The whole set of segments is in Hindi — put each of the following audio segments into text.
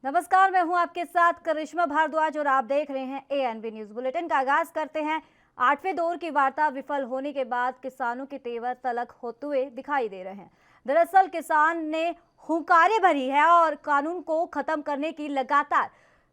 नमस्कार, मैं हूं आपके साथ करिश्मा भारद्वाज और आप देख रहे हैं एएनबी न्यूज बुलेटिन का आगाज करते हैं। 8वें दौर की वार्ता विफल होने के बाद किसानों के तेवर तलख होते हुए दिखाई दे रहे हैं। दरअसल किसान ने हुंकारे भरी है और कानून को खत्म करने की लगातार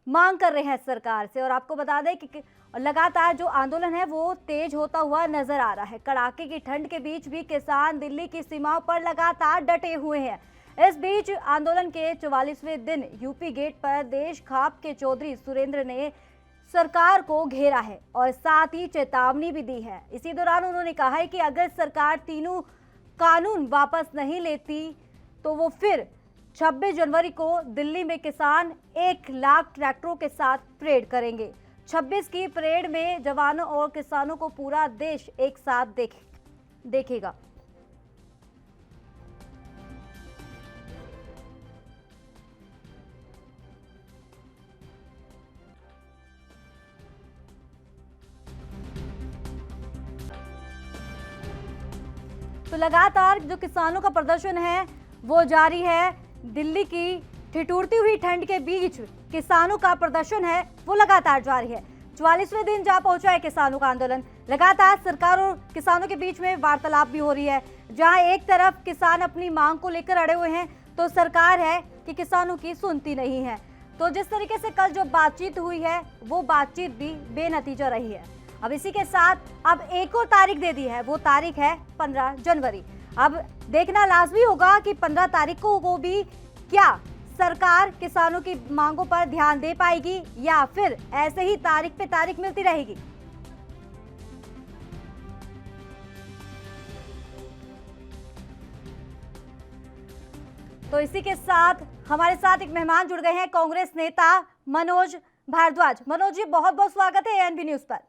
मांग कर रहे हैं सरकार से। और आपको बता दें कि लगातार जो आंदोलन है वो तेज होता हुआ नजर आ रहा है। कड़ाके की ठंड के बीच भी किसान दिल्ली की सीमाओं पर लगातार डटे हुए हैं। इस बीच आंदोलन के 44वें दिन यूपी गेट पर देश खाप के चौधरी सुरेंद्र ने सरकार को घेरा है और साथ ही चेतावनी भी दी है। इसी दौरान उन्होंने कहा है कि अगर सरकार तीनों कानून वापस नहीं लेती तो वो फिर 26 जनवरी को दिल्ली में किसान 1 लाख ट्रैक्टरों के साथ परेड करेंगे। 26 की परेड में जवानों और किसानों को पूरा देश एक साथ देखेगा। तो लगातार जो किसानों का प्रदर्शन है वो जारी है। दिल्ली की ठिठुरती हुई ठंड के बीच किसानों का प्रदर्शन है वो लगातार जारी है। 44वें दिन जा पहुंचा है किसानों का आंदोलन। लगातार सरकार और किसानों के बीच में वार्तालाप भी हो रही है। जहां एक तरफ किसान अपनी मांग को लेकर अड़े हुए हैं तो सरकार है कि किसानों की सुनती नहीं है। तो जिस तरीके से कल जो बातचीत हुई है वो बातचीत भी बेनतीजा रही है। अब इसी के साथ अब एक और तारीख दे दी है, वो तारीख है 15 जनवरी। अब देखना लाजमी होगा कि 15 तारीख को भी क्या सरकार किसानों की मांगों पर ध्यान दे पाएगी या फिर ऐसे ही तारीख पे तारीख मिलती रहेगी। तो इसी के साथ हमारे साथ एक मेहमान जुड़ गए हैं, कांग्रेस नेता मनोज भारद्वाज। मनोज जी, बहुत बहुत स्वागत है एएनबी न्यूज पर।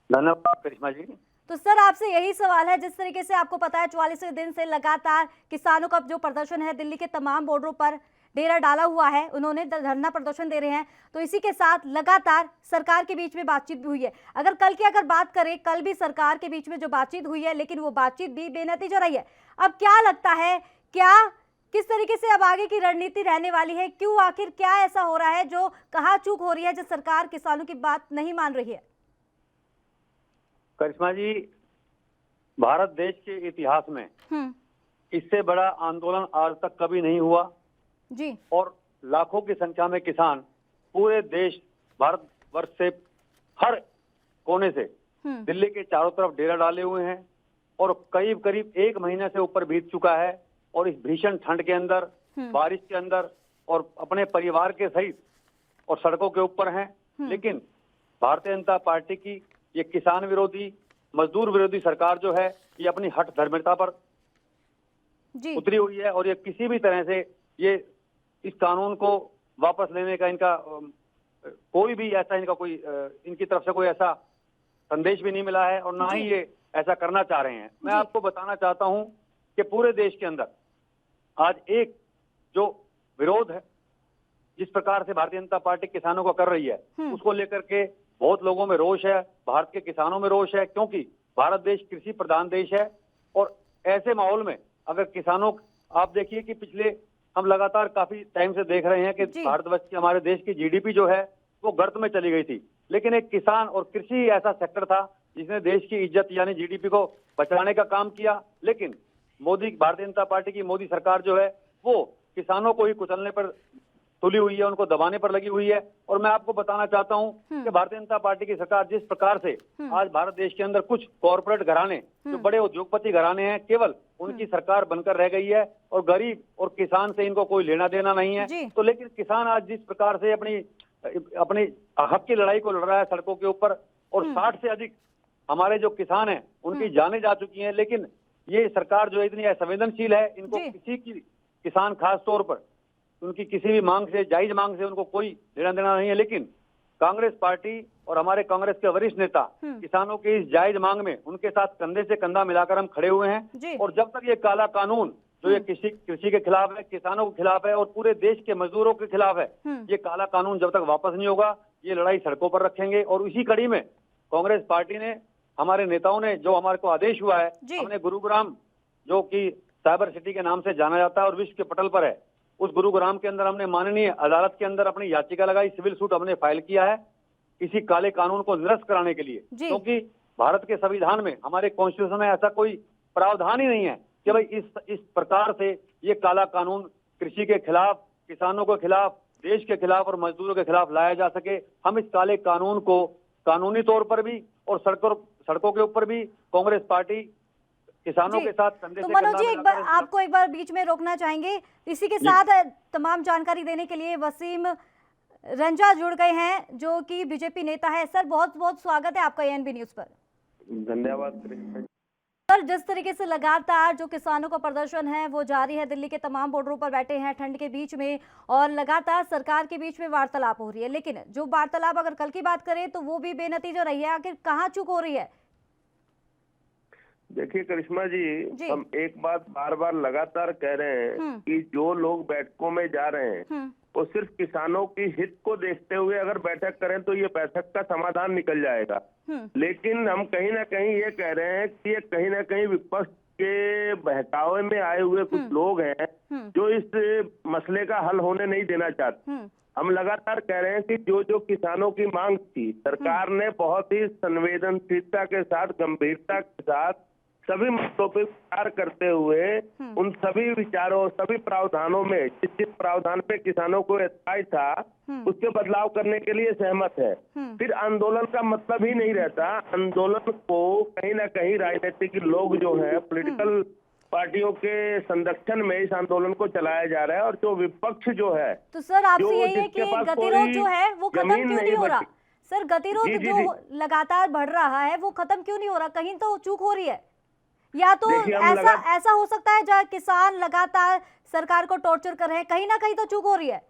धन्यवाद करिश्मा जी। तो सर, आपसे यही सवाल है, जिस तरीके से आपको पता है 44वें दिन से लगातार किसानों का जो प्रदर्शन है दिल्ली के तमाम बॉर्डरों पर डेरा डाला हुआ है, उन्होंने धरना प्रदर्शन दे रहे हैं। तो इसी के साथ लगातार सरकार के बीच में बातचीत भी हुई है। अगर बात करें, कल भी सरकार के बीच में जो बातचीत हुई है लेकिन वो बातचीत भी बेनतीजा रही है। अब क्या लगता है, किस तरीके से अब आगे की रणनीति रहने वाली है? क्यों, आखिर क्या ऐसा हो रहा है जो कहाँ चूक हो रही है, जो सरकार किसानों की बात नहीं मान रही है? करिश्मा जी, भारत देश के इतिहास में इससे बड़ा आंदोलन आज तक कभी नहीं हुआ जी। और लाखों की संख्या में किसान पूरे देश भारतवर्ष से हर कोने से दिल्ली के चारों तरफ डेरा डाले हुए हैं और करीब 1 महीने से ऊपर बीत चुका है। और इस भीषण ठंड के अंदर, बारिश के अंदर और अपने परिवार के सहित और सड़कों के ऊपर हैं। लेकिन भारतीय जनता पार्टी की ये किसान विरोधी, मजदूर विरोधी सरकार जो है, ये अपनी हठ धर्मिता पर उतरी हुई है और ये किसी भी तरह से ये इस कानून को वापस लेने का इनका कोई भी ऐसा इनकी तरफ से कोई ऐसा संदेश भी नहीं मिला है और ना ही ये ऐसा करना चाह रहे हैं। मैं आपको बताना चाहता हूं कि पूरे देश के अंदर आज एक जो विरोध है, जिस प्रकार से भारतीय जनता पार्टी किसानों को कर रही है, उसको लेकर के बहुत लोगों में रोष है, भारत के किसानों में रोष है, क्योंकि भारत देश कृषि प्रधान देश है। और ऐसे माहौल में अगर किसानों, आप देखिए कि पिछले हम लगातार काफी टाइम से देख रहे हैं कि भारतवर्ष की, हमारे देश की जीडीपी जो है वो गर्त में चली गई थी। लेकिन एक किसान और कृषि ऐसा सेक्टर था जिसने देश की इज्जत यानी जीडीपी को बचाने का काम किया। लेकिन भारतीय जनता पार्टी की मोदी सरकार जो है वो किसानों को ही कुचलने पर तुली हुई है, उनको दबाने पर लगी हुई है। और मैं आपको बताना चाहता हूं कि भारतीय जनता पार्टी की सरकार जिस प्रकार से आज भारत देश के अंदर कुछ कॉर्पोरेट घराने, जो बड़े उद्योगपति घराने हैं, केवल उनकी सरकार बनकर रह गई है और गरीब और किसान से इनको कोई लेना देना नहीं है। तो लेकिन किसान आज जिस प्रकार से अपनी हक की लड़ाई को लड़ रहा है सड़कों के ऊपर, और 60 से अधिक हमारे जो किसान हैं उनकी जानें जा चुकी हैं। लेकिन ये सरकार जो इतनी असंवेदनशील है, इनको किसी की, किसान खास तौर पर, उनकी किसी भी मांग से, जायज मांग से उनको कोई लेना देना नहीं है। लेकिन कांग्रेस पार्टी और हमारे कांग्रेस के वरिष्ठ नेता किसानों की इस जायज मांग में उनके साथ कंधे से कंधा मिलाकर हम खड़े हुए हैं। और जब तक ये काला कानून जो ये कृषि के खिलाफ है, किसानों के खिलाफ है और पूरे देश के मजदूरों के खिलाफ है, ये काला कानून जब तक वापस नहीं होगा, ये लड़ाई सड़कों पर रखेंगे। और इसी कड़ी में कांग्रेस पार्टी ने, हमारे नेताओं ने, जो हमारे को आदेश हुआ है, हमने गुरुग्राम, जो कि साइबर सिटी के नाम से जाना जाता है और विश्व के पटल पर है, उस गुरुग्राम के अंदर हमने माननीय अदालत के अंदर अपनी याचिका लगाई, सिविल सूट हमने फाइल किया है इसी काले कानून को निरस्त कराने के लिए, क्योंकि भारत के संविधान में, हमारे कॉन्स्टिट्यूशन में ऐसा कोई प्रावधान ही नहीं है कि भाई इस प्रकार से ये काला कानून कृषि के खिलाफ, किसानों के खिलाफ, देश के खिलाफ और मजदूरों के खिलाफ लाया जा सके। हम इस काले कानून को कानूनी तौर पर भी और सड़कों के ऊपर भी कांग्रेस पार्टी किसानों के साथ कंधे तो से मनोज कंधा जी, मिलाकर आपको एक बार बीच में रोकना चाहेंगे। इसी के साथ तमाम जानकारी देने के लिए वसीम रंजा जुड़ गए हैं, जो कि बीजेपी नेता है। सर, बहुत बहुत स्वागत है आपका एएनबी न्यूज पर। धन्यवाद सर, जिस तरीके से लगातार जो किसानों का प्रदर्शन है वो जारी है, दिल्ली के तमाम बॉर्डरों पर बैठे हैं ठंड के बीच में, और लगातार सरकार के बीच में वार्तालाप हो रही है, लेकिन जो वार्तालाप अगर कल की बात करें तो वो भी बेनतीजा रही है। आखिर कहाँ चूक हो रही है? देखिए करिश्मा जी, हम एक बात बार बार लगातार कह रहे हैं कि जो लोग बैठकों में जा रहे हैं वो सिर्फ किसानों की हित को देखते हुए अगर बैठक करें तो ये बैठक का समाधान निकल जाएगा। लेकिन हम कहीं ना कहीं ये कह रहे हैं कि ये कहीं ना कहीं विपक्ष के बहकावे में आए हुए कुछ लोग हैं जो इस मसले का हल होने नहीं देना चाहते। हम लगातार कह रहे हैं कि जो किसानों की मांग थी, सरकार ने बहुत ही संवेदनशीलता के साथ, गंभीरता के साथ सभी मुद्दों पर विचार करते हुए उन सभी विचारों, सभी प्रावधानों में जिस प्रावधान पे किसानों को एतराज था उसके बदलाव करने के लिए सहमत है। फिर आंदोलन का मतलब ही नहीं रहता। आंदोलन को कहीं ना कहीं राजनीतिक लोग जो है, पॉलिटिकल पार्टियों के संरक्षण में इस आंदोलन को चलाया जा रहा है, और जो विपक्ष जो है, तो सर आपसे यही है कि गतिरोध जो है वो खत्म क्यों नहीं हो रहा? सर, गतिरोध जो लगातार बढ़ रहा है वो खत्म क्यों नहीं हो रहा? कहीं तो चूक हो रही है, या तो ऐसा हो सकता है जहाँ किसान लगातार सरकार को टॉर्चर कर रहे हैं, कहीं ना कहीं तो चूक हो रही है।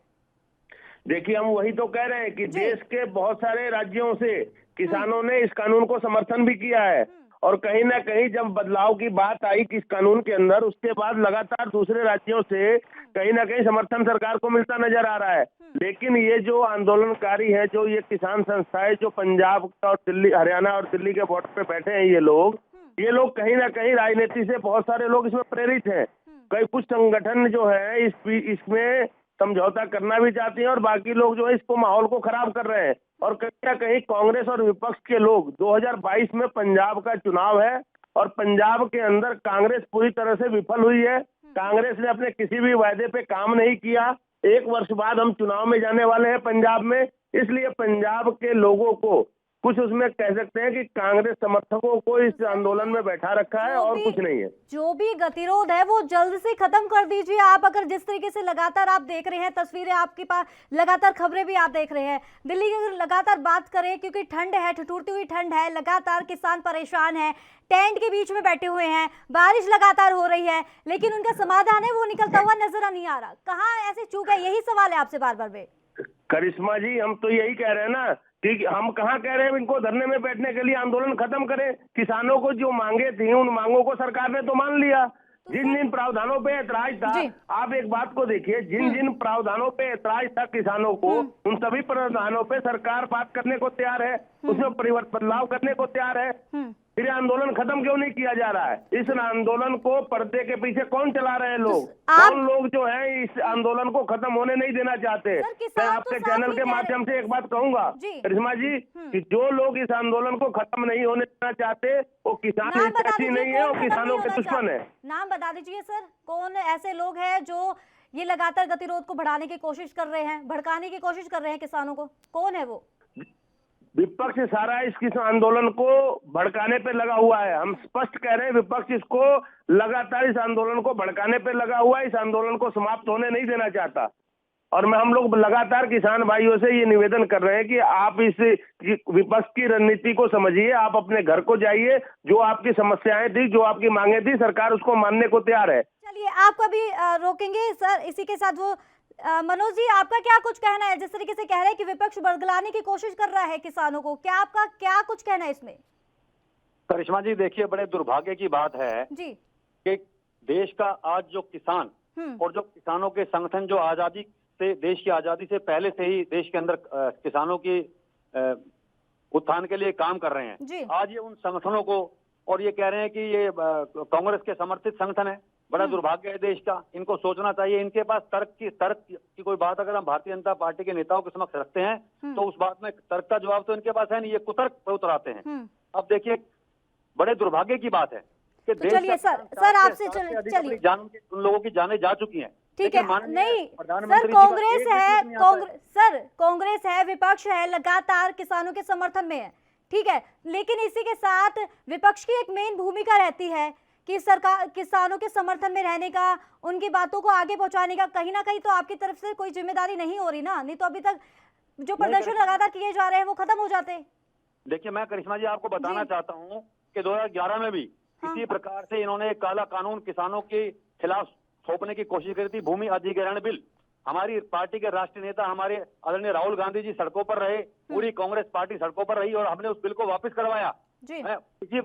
देखिए, हम वही तो कह रहे हैं कि देश के बहुत सारे राज्यों से किसानों ने इस कानून को समर्थन भी किया है, और कहीं ना कहीं जब बदलाव की बात आई कि इस कानून के अंदर, उसके बाद लगातार दूसरे राज्यों से कहीं ना कहीं समर्थन सरकार को मिलता नजर आ रहा है। लेकिन ये जो आंदोलनकारी है, जो ये किसान संस्थाएं जो पंजाब और दिल्ली, हरियाणा और दिल्ली के बॉर्डर पे बैठे हैं, ये लोग कहीं ना कहीं राजनीति से बहुत सारे लोग इसमें प्रेरित हैं। कई कुछ संगठन जो है इसमें समझौता करना भी चाहते हैं, और बाकी लोग जो है इसको माहौल को खराब कर रहे हैं। और कहीं ना कहीं कांग्रेस और विपक्ष के लोग, 2022 में पंजाब का चुनाव है और पंजाब के अंदर कांग्रेस पूरी तरह से विफल हुई है। कांग्रेस ने अपने किसी भी वायदे पे काम नहीं किया। 1 वर्ष बाद हम चुनाव में जाने वाले हैं पंजाब में, इसलिए पंजाब के लोगों को कुछ उसमें कह सकते हैं कि कांग्रेस समर्थकों को इस आंदोलन में बैठा रखा है, और कुछ नहीं है। जो भी गतिरोध है वो जल्द से खत्म कर दीजिए आप। अगर जिस तरीके से लगातार आप देख रहे हैं तस्वीरें, आपके पास लगातार खबरें भी आप देख रहे हैं, दिल्ली की अगर लगातार बात करें, क्योंकि ठंड है, ठिठुरती हुई ठंड है, लगातार किसान परेशान है, टेंट के बीच में बैठे हुए हैं, बारिश लगातार हो रही है, लेकिन उनका समाधान है वो निकलता हुआ नजर नहीं आ रहा। कहाँ ऐसी चूक है? यही सवाल है आपसे बार बार में। करिश्मा जी, हम तो यही कह रहे हैं ना कि हम कहाँ कह रहे हैं इनको धरने में बैठने के लिए, आंदोलन खत्म करें। किसानों को जो मांगे थी उन मांगों को सरकार ने तो मान लिया। जिन जिन प्रावधानों पे ऐतराज था, आप एक बात को देखिए, जिन जिन प्रावधानों पे ऐतराज था किसानों को, उन सभी प्रावधानों पे सरकार बात करने को तैयार है, उसमें परिवर्तन बदलाव करने को तैयार है। फिर आंदोलन खत्म क्यों नहीं किया जा रहा है? इस आंदोलन को पर्दे के पीछे कौन चला रहे हैं लोग? कौन लोग जो है इस आंदोलन को खत्म होने नहीं देना चाहते? मैं आपके चैनल के माध्यम से एक बात कहूंगा करिश्मा जी, कि जो लोग इस आंदोलन को खत्म नहीं होने देना चाहते वो किसान हितैषी नहीं है, वो किसानों के दुश्मन है। नाम बता दीजिए सर, कौन ऐसे लोग हैं जो ये लगातार गतिरोध को बढ़ाने की कोशिश कर रहे हैं, भड़काने की कोशिश कर रहे हैं किसानों को? कौन है वो? विपक्ष सारा इस आंदोलन को भड़काने पे लगा हुआ है। हम स्पष्ट कह रहे हैं, विपक्ष इसको लगातार इस आंदोलन को भड़काने पे लगा हुआ है, इस आंदोलन को समाप्त होने नहीं देना चाहता। और हम लोग लगातार किसान भाइयों से ये निवेदन कर रहे हैं कि आप इस विपक्ष की रणनीति को समझिए, आप अपने घर को जाइए, जो आपकी समस्याएं थी, जो आपकी मांगे थी, सरकार उसको मानने को तैयार है। चलिए, आपका भी रोकेंगे सर। इसी के साथ वो मनोज जी, आपका क्या कुछ कहना है? जिस तरीके से कह रहे हैं कि विपक्ष बरगलाने की कोशिश कर रहा है किसानों को, क्या आपका क्या कुछ कहना है इसमें? करिश्मा जी, देखिए, बड़े दुर्भाग्य की बात है जी कि देश का आज जो किसान और जो किसानों के संगठन जो आजादी से, देश की आजादी से पहले से ही देश के अंदर किसानों की उत्थान के लिए काम कर रहे हैं, आज ये उन संगठनों को, और ये कह रहे हैं कि ये कांग्रेस के समर्थित संगठन है, बड़ा दुर्भाग्य है देश का। इनको सोचना चाहिए। इनके पास तर्क की कोई बात अगर हम भारतीय जनता पार्टी के नेताओं के समक्ष रखते हैं तो उस बात में तर्क का जवाब तो इनके पास है नहीं, ये कुतर्क पर उतराते हैं। अब देखिए, बड़े दुर्भाग्य की बात है कि तो चलिए सर आपसे चलिए उन लोगों की जानें जा चुकी हैं। ठीक है, नहीं सर, कांग्रेस है, विपक्ष है, लगातार किसानों के समर्थन में है, ठीक है, लेकिन इसी के साथ विपक्ष की एक मेन भूमिका रहती है कि सरकार किसानों के समर्थन में रहने का, उनकी बातों को आगे पहुंचाने का। कहीं ना कहीं तो आपकी तरफ से कोई जिम्मेदारी नहीं हो रही ना, नहीं तो अभी तक जो प्रदर्शन लगातार किए जा रहे हैं वो खत्म हो जाते। देखिए, मैं करिश्मा जी आपको बताना चाहता हूँ कि 2011 में भी इसी प्रकार से इन्होंने एक काला कानून किसानों के खिलाफ थोपने की कोशिश करी थी, भूमि अधिग्रहण बिल। हमारी पार्टी के राष्ट्रीय नेता हमारे आदरणीय राहुल गांधी जी सड़कों पर रहे, पूरी कांग्रेस पार्टी सड़कों पर रही और हमने उस बिल को वापस करवाया।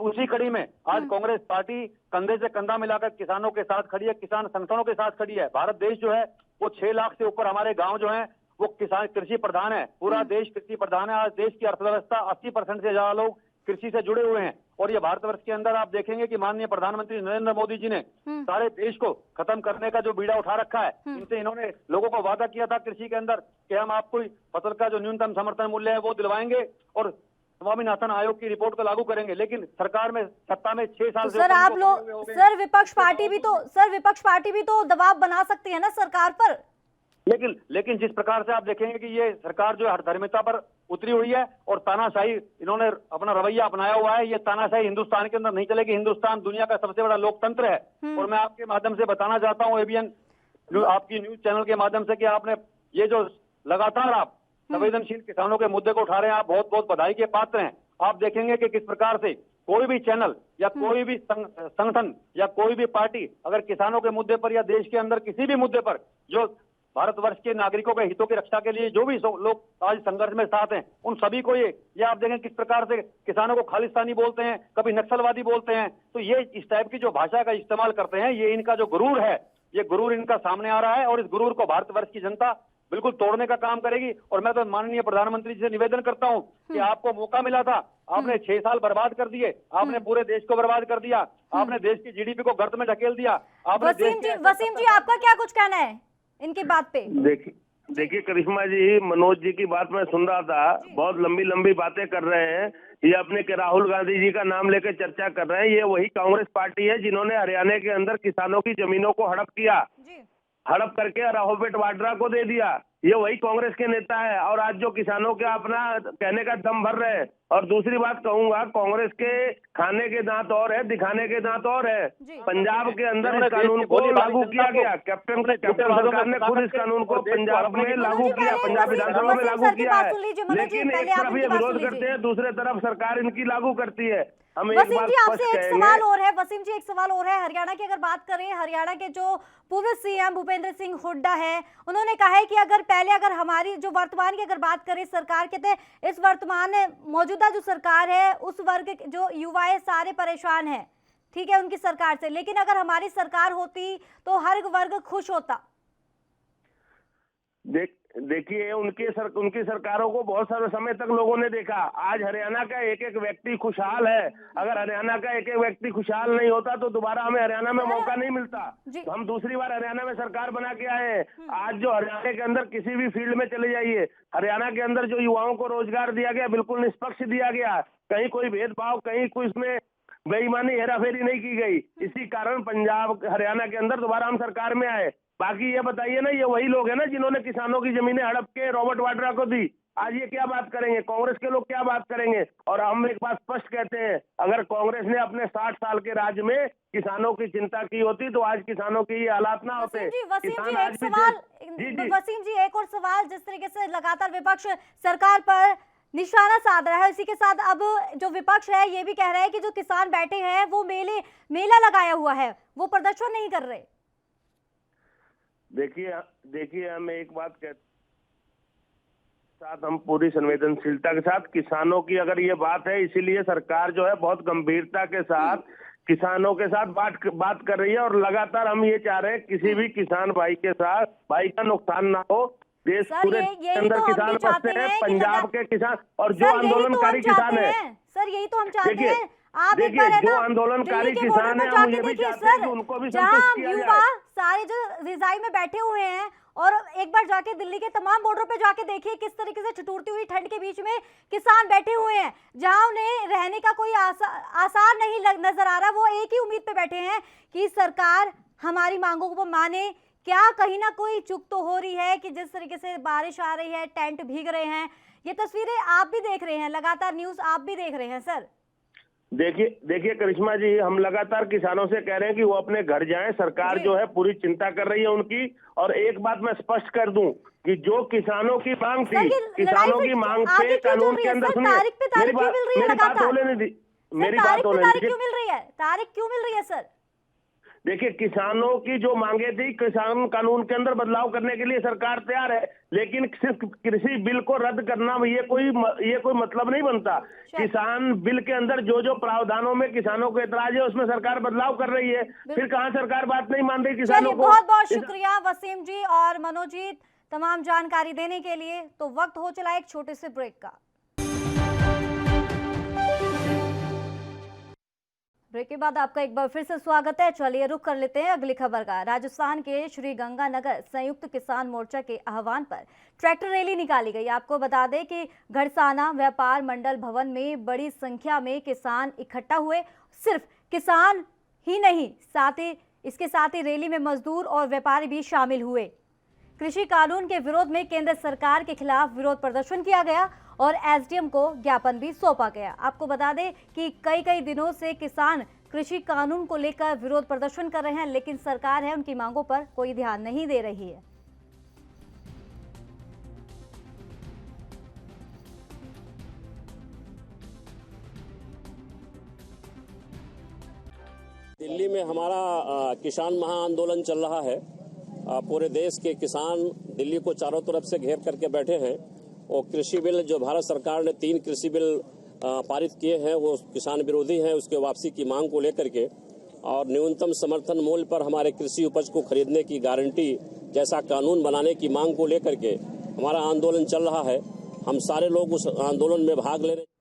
उसी कड़ी में आज कांग्रेस पार्टी कंधे से कंधा मिलाकर किसानों के साथ खड़ी है, किसान संगठनों के साथ खड़ी है। भारत देश जो है वो 6 लाख से ऊपर हमारे गांव जो है वो किसान कृषि प्रधान है, पूरा देश कृषि प्रधान है। आज देश की अर्थव्यवस्था 80% से ज्यादा लोग कृषि से जुड़े हुए हैं और ये भारतवर्ष के अंदर आप देखेंगे कि माननीय प्रधानमंत्री नरेंद्र मोदी जी ने सारे देश को खत्म करने का जो बीड़ा उठा रखा है, इनसे इन्होंने लोगों को वादा किया था कृषि के अंदर कि हम आपको फसल का जो न्यूनतम समर्थन मूल्य है वो दिलवाएंगे और स्वामीनाथन आयोग की रिपोर्ट को लागू करेंगे। लेकिन सरकार में सत्ता में 6 साल से सर आप लोग विपक्ष पार्टी भी तो दबाव बना सकती है ना सरकार पर। लेकिन जिस प्रकार से आप देखेंगे कि ये सरकार जो हठधर्मिता पर उतरी हुई है और तानाशाही इन्होंने अपना रवैया अपनाया हुआ है, ये तानाशाही हिंदुस्तान के अंदर नहीं चलेगी। हिंदुस्तान दुनिया का सबसे बड़ा लोकतंत्र है और मैं आपके माध्यम से बताना चाहता हूँ एबीएन आपकी न्यूज चैनल के माध्यम से कि आपने ये जो लगातार आप संवेदनशील किसानों के मुद्दे को उठा रहे हैं, आप बहुत बहुत बधाई के पात्र हैं। आप देखेंगे कि किस प्रकार से कोई भी चैनल या कोई भी संगठन या कोई भी पार्टी अगर किसानों के मुद्दे पर या देश के अंदर किसी भी मुद्दे पर जो भारतवर्ष के नागरिकों के हितों की रक्षा के लिए जो भी लोग आज संघर्ष में साथ हैं, उन सभी को ये आप देखें किस प्रकार से किसानों को खालिस्तानी बोलते हैं, कभी नक्सलवादी बोलते हैं। तो ये इस टाइप की जो भाषा का इस्तेमाल करते हैं, ये इनका जो गुरूर है, ये गुरूर इनका सामने आ रहा है और इस गुरूर को भारतवर्ष की जनता बिल्कुल तोड़ने का काम करेगी। और मैं तो माननीय प्रधानमंत्री जी से निवेदन करता हूं कि आपको मौका मिला था, आपने 6 साल बर्बाद कर दिए, आपने पूरे देश को बर्बाद कर दिया, आपने देश की जीडीपी को गर्त में ढकेल दिया। वसीम जी आपका क्या कुछ कहना है इनकी बात पे? देखिए करिश्मा जी, मनोज जी की बात मैं सुन रहा था, बहुत लंबी बातें कर रहे हैं। ये अपने के राहुल गांधी जी का नाम लेकर चर्चा कर रहे हैं। ये वही कांग्रेस पार्टी है जिन्होंने हरियाणा के अंदर किसानों की जमीनों को हड़प किया, हड़प करके राहोपेट वाड्रा को दे दिया। ये वही कांग्रेस के नेता है और आज जो किसानों के अपना कहने का दम भर रहे हैं। और दूसरी बात कहूंगा, कांग्रेस के खाने के दांत और है, दिखाने के दांत और है। पंजाब के अंदर इस कानून को लागू किया गया, कैप्टन सरकार ने खुद इस कानून को पंजाब में लागू किया, पंजाब विधानसभा में लागू किया है। लेकिन एक तरफ ये विरोध करते हैं, दूसरे तरफ सरकार इनकी लागू करती है। वसीम जी आपसे एक सवाल और है, वसीम जी एक सवाल और है। हरियाणा की अगर बात करें, हरियाणा के जो पूर्व सीएम भूपेंद्र सिंह हुड्डा है, उन्होंने कहा है कि अगर हमारी जो वर्तमान की अगर बात करें सरकार, कहते हैं इस वर्तमान मौजूदा जो सरकार है उस वर्ग जो युवा है सारे परेशान हैं, ठीक है, उनकी सरकार से, लेकिन अगर हमारी सरकार होती तो हर वर्ग खुश होता। देखिए उनकी सरकारों को बहुत सारे समय तक लोगों ने देखा। आज हरियाणा का एक एक व्यक्ति खुशहाल है। अगर हरियाणा का एक एक व्यक्ति खुशहाल नहीं होता तो दोबारा हमें हरियाणा में मौका नहीं मिलता। तो हम दूसरी बार हरियाणा में सरकार बना के आए हैं। आज जो हरियाणा के अंदर किसी भी फील्ड में चले जाइए, हरियाणा के अंदर जो युवाओं को रोजगार दिया गया बिल्कुल निष्पक्ष दिया गया, कहीं कोई भेदभाव, कहीं कोई इसमें बेईमानी हेराफेरी नहीं की गई। इसी कारण पंजाब हरियाणा के अंदर दोबारा हम सरकार में आए। बाकी ये बताइए ना, ये वही लोग हैं ना जिन्होंने किसानों की जमीनें हड़प के रॉबर्ट वाड्रा को दी। आज ये क्या बात करेंगे, कांग्रेस के लोग क्या बात करेंगे? और हम एक बात स्पष्ट कहते हैं, अगर कांग्रेस ने अपने 60 साल के राज में किसानों की चिंता की होती तो आज किसानों के ये हालात ना होते। वसीम जी एक और सवाल, जिस तरीके से लगातार विपक्ष सरकार पर निशाना साध रहा है, इसी के साथ अब जो विपक्ष है ये भी कह रहा है कि जो किसान बैठे हैं वो मेला लगाया हुआ है, वो प्रदर्शन नहीं कर रहे। देखिए हम एक बात कहते साथ, हम पूरी संवेदनशीलता के साथ किसानों की अगर ये बात है, इसीलिए सरकार जो है बहुत गंभीरता के साथ किसानों के साथ बात कर रही है। और लगातार हम ये चाह रहे हैं किसी भी किसान भाई का नुकसान ना हो। देश पूरे अंदर किसान बसते हैं, पंजाब के किसान और जो आंदोलनकारी किसान है। सर यही तो हम चाहते हैं, आप एक देखिए, बार है जो ना आंदोलनकारी दिल्ली के किसान बॉर्डर हैं, पर हम जाके ये भी देखिए चाहते हैं कि सर, उनको भी जहां संतुष्ट किया युवा जाए। सारे जो रिजाई में बैठे हुए हैं, और एक बार जाके दिल्ली के तमाम बॉर्डर पे जाके देखिए किस तरीके से ठिठुरती हुई ठंड के बीच में किसान बैठे हुए हैं, जहां उन्हें रहने का कोई आसार नहीं नजर आ रहा। वो एक ही उम्मीद पे बैठे हैं कि सरकार हमारी मांगों को माने। क्या कहीं ना कोई चूक तो हो रही है कि जिस तरीके से बारिश आ रही है, टेंट भीग रहे हैं, ये तस्वीरें आप भी देख रहे हैं, लगातार न्यूज आप भी देख रहे हैं सर। देखिए करिश्मा जी, हम लगातार किसानों से कह रहे हैं कि वो अपने घर जाएं। सरकार जो है पूरी चिंता कर रही है उनकी। और एक बात मैं स्पष्ट कर दूं कि जो किसानों की मांग थी, किसानों की मांग पे कानून के अंदर, सुनिए मेरी बात होने नहीं दी, मेरी बात होने तारीख क्यों मिल रही है, तारीख क्यों मिल रही है सर? देखिए, किसानों की जो मांगे थी, किसान कानून के अंदर बदलाव करने के लिए सरकार तैयार है, लेकिन सिर्फ कृषि बिल को रद्द करना ये कोई मतलब नहीं बनता। किसान बिल के अंदर जो जो प्रावधानों में किसानों को एतराज है, उसमें सरकार बदलाव कर रही है। फिर कहां सरकार बात नहीं मान रही किसानों को। बहुत बहुत शुक्रिया वसीम जी और मनोज जी तमाम जानकारी देने के लिए। तो वक्त हो चला एक छोटे से ब्रेक का। ब्रेक के बाद आपका एक बार फिर से स्वागत है। चलिए रुख कर लेते हैं अगली खबर का। राजस्थान के श्री गंगानगर संयुक्त किसान मोर्चा के आह्वान पर ट्रैक्टर रैली निकाली गई। आपको बता दें कि घड़साना व्यापार मंडल भवन में बड़ी संख्या में किसान इकट्ठा हुए। सिर्फ किसान ही नहीं, इसके साथ ही रैली में मजदूर और व्यापारी भी शामिल हुए। कृषि कानून के विरोध में केंद्र सरकार के खिलाफ विरोध प्रदर्शन किया गया और एसडीएम को ज्ञापन भी सौंपा गया। आपको बता दें कि कई दिनों से किसान कृषि कानून को लेकर विरोध प्रदर्शन कर रहे हैं, लेकिन सरकार है उनकी मांगों पर कोई ध्यान नहीं दे रही है। दिल्ली में हमारा किसान महाआंदोलन चल रहा है। पूरे देश के किसान दिल्ली को चारों तरफ से घेर करके बैठे हैं और कृषि बिल जो भारत सरकार ने 3 कृषि बिल पारित किए हैं वो किसान विरोधी हैं। उसके वापसी की मांग को लेकर के और न्यूनतम समर्थन मूल्य पर हमारे कृषि उपज को खरीदने की गारंटी जैसा कानून बनाने की मांग को लेकर के हमारा आंदोलन चल रहा है। हम सारे लोग उस आंदोलन में भाग ले रहे हैं।